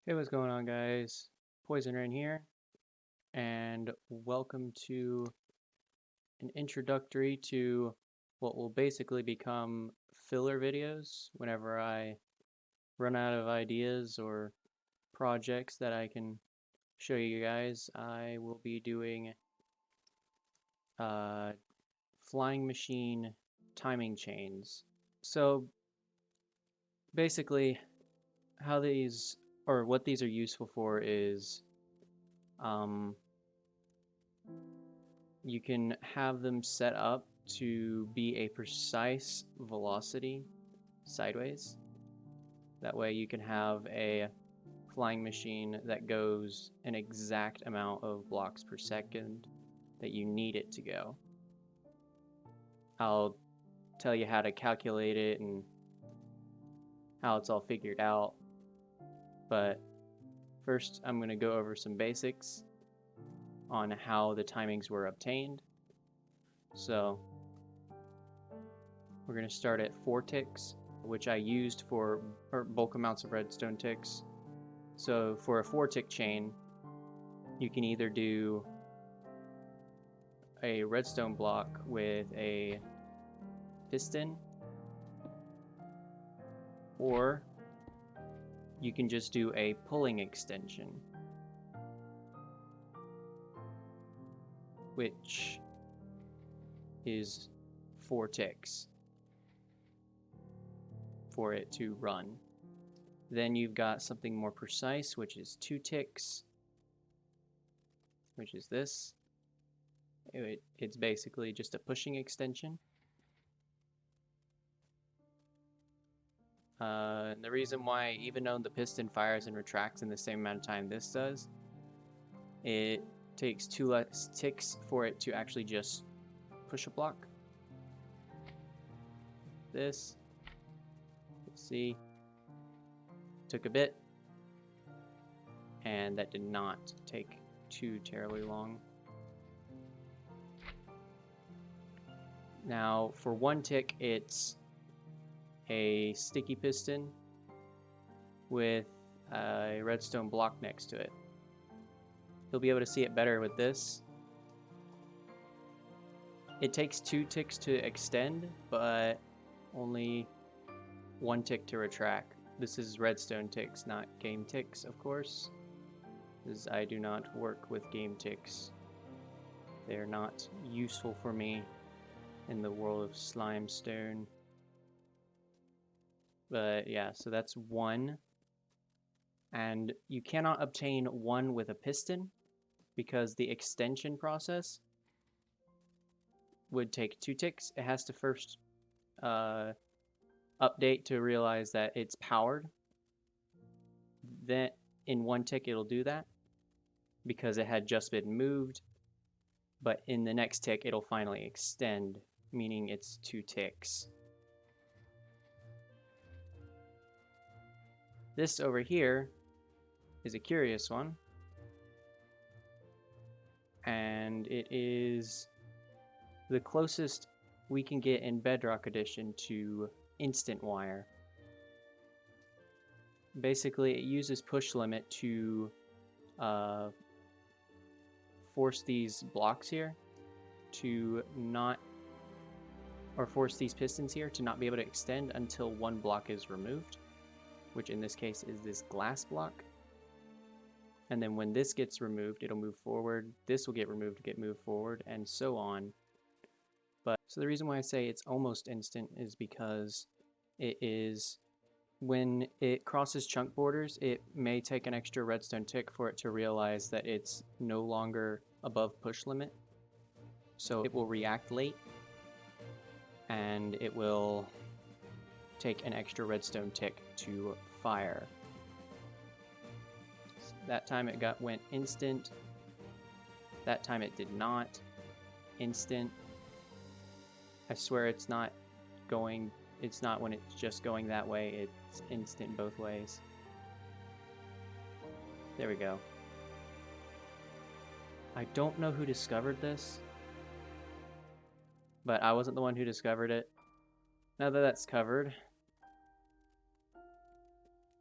Hey, what's going on, guys? Poison Rain here, and welcome to an introductory to what will basically become filler videos whenever I run out of ideas or projects that I can show you guys. I will be doing uh, flying machine timing chains. So basically, how these or what these are useful for is um, you can have them set up to be a precise velocity sideways. That way you can have a flying machine that goes an exact amount of blocks per second that you need it to go. I'll tell you how to calculate it and how it's all figured out, but first I'm going to go over some basics on how the timings were obtained. So we're going to start at 4 ticks, which I used for bulk amounts of redstone ticks. So for a 4 tick chain, you can either do a redstone block with a piston, or you can just do a pulling extension, which is 4 ticks for it to run. Then you've got something more precise, which is 2 ticks, which is this. It's basically just a pushing extension. And the reason why, even though the piston fires and retracts in the same amount of time this does, it takes 2 less ticks for it to actually just push a block. This, let's see, took a bit, and that did not take too terribly long. Now, for 1 tick, it's a sticky piston with a redstone block next to it. You'll be able to see it better with this. It takes 2 ticks to extend, but only 1 tick to retract. This is redstone ticks, not game ticks, of course, because I do not work with game ticks. They're not useful for me in the world of slimestone. But yeah, so that's 1. And you cannot obtain 1 with a piston because the extension process would take 2 ticks. It has to first update to realize that it's powered. Then in 1 tick it'll do that because it had just been moved. But in the next tick it'll finally extend, meaning it's 2 ticks. This over here is a curious one, and it is the closest we can get in Bedrock Edition to instant wire. Basically, it uses push limit to force these blocks here to not, or force these pistons here to not be able to extend until 1 block is removed, which in this case is this glass block. And then when this gets removed, it'll move forward. This will get removed, get moved forward, and so on. But so the reason why I say it's almost instant is because it is, when it crosses chunk borders, it may take an extra redstone tick for it to realize that it's no longer above push limit. So it will react late, and it will take an extra redstone tick to fire. That time it went instant. That time it did not. Instant. I swear it's not going, it's not when it's just going that way, it's instant both ways. There we go. I don't know who discovered this, but I wasn't the one who discovered it. Now that that's covered,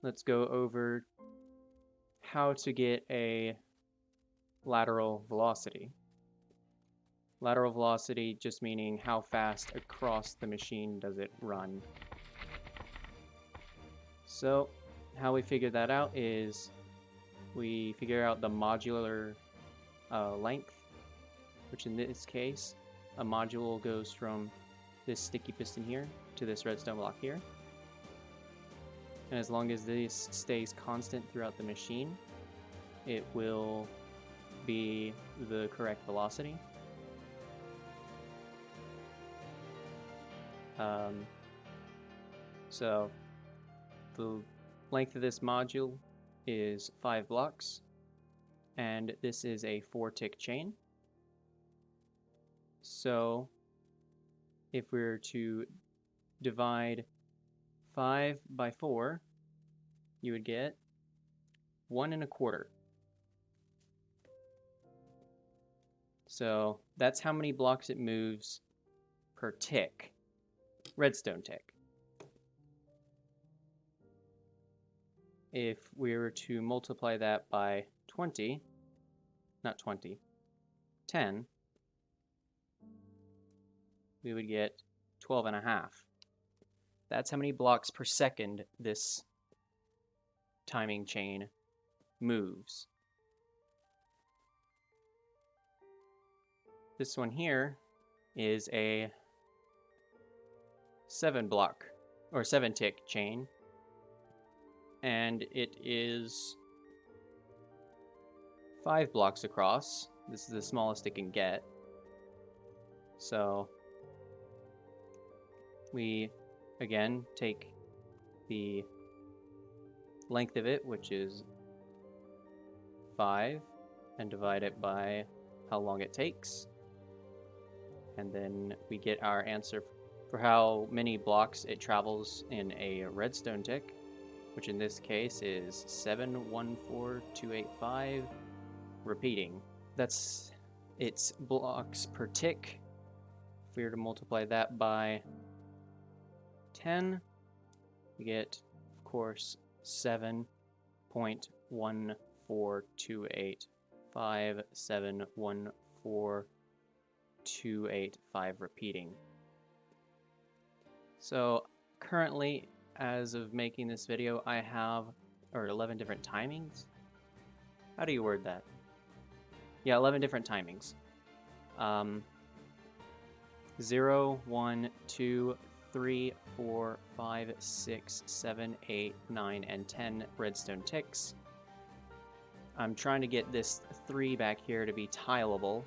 let's go over how to get a lateral velocity. Lateral velocity just meaning how fast across the machine does it run. So how we figure that out is we figure out the modular length, which in this case, a module goes from this sticky piston here to this redstone block here. And as long as this stays constant throughout the machine, it will be the correct velocity. So the length of this module is 5 blocks, and this is a 4-tick chain. So if we were to divide 5 by 4, you would get 1 1/4. So that's how many blocks it moves per tick, redstone tick. If we were to multiply that by 10, we would get 12 1/2. That's how many blocks per second this timing chain moves. This one here is a 7-tick chain, and it is 5 blocks across. This is the smallest it can get. So we again take the length of it, which is 5, and divide it by how long it takes, and then we get our answer for how many blocks it travels in a redstone tick, which in this case is 714,285 repeating. That's its blocks per tick. If we were to multiply that by 10, we get, of course, 7.14285714285 repeating. So currently, as of making this video, I have 11 different timings. How do you word that? Yeah, 11 different timings. 0, 1, 2, 3, 4, 5, 6, 7, 8, 9, and 10 redstone ticks. I'm trying to get this 3 back here to be tileable,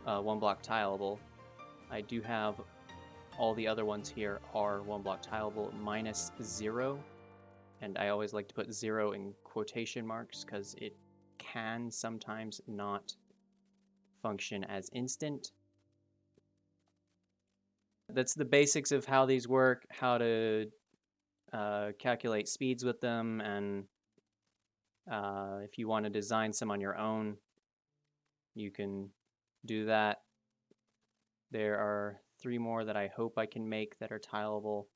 1 block tileable. I do have all the other ones here are 1 block tileable minus 0, and I always like to put 0 in quotation marks because it can sometimes not function as instant. That's the basics of how these work, how to calculate speeds with them, and if you want to design some on your own, you can do that. There are 3 more that I hope I can make that are tileable.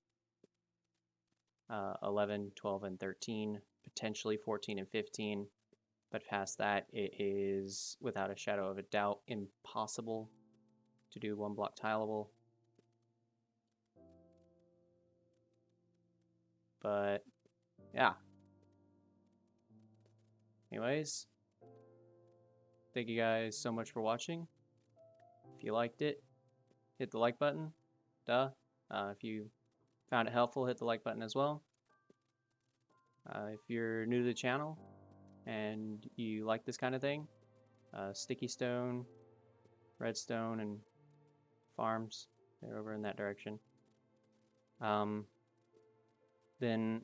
11, 12, and 13, potentially 14 and 15. But past that, it is, without a shadow of a doubt, impossible to do 1 block tileable. But, yeah. Anyways, thank you guys so much for watching. If you liked it, hit the like button. If you found it helpful, hit the like button as well. If you're new to the channel and you like this kind of thing, sticky stone, redstone, and farms, they're over in that direction. Then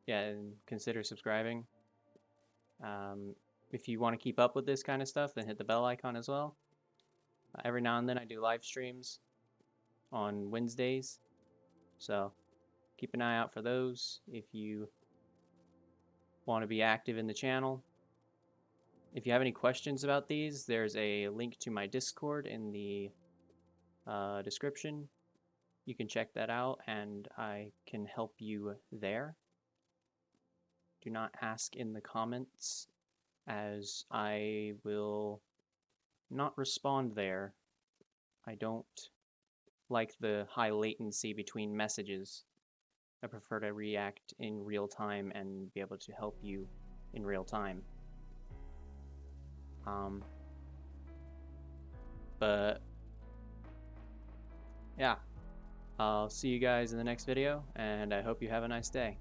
and consider subscribing. If you want to keep up with this kind of stuff, then hit the bell icon as well. Every now and then I do live streams on Wednesdays, so keep an eye out for those if you want to be active in the channel. If you have any questions about these, there's a link to my Discord in the description. You can check that out and I can help you there. do not ask in the comments, as I will not respond there. I don't like the high latency between messages. I prefer to react in real time and be able to help you in real time. But yeah, I'll see you guys in the next video, and I hope you have a nice day.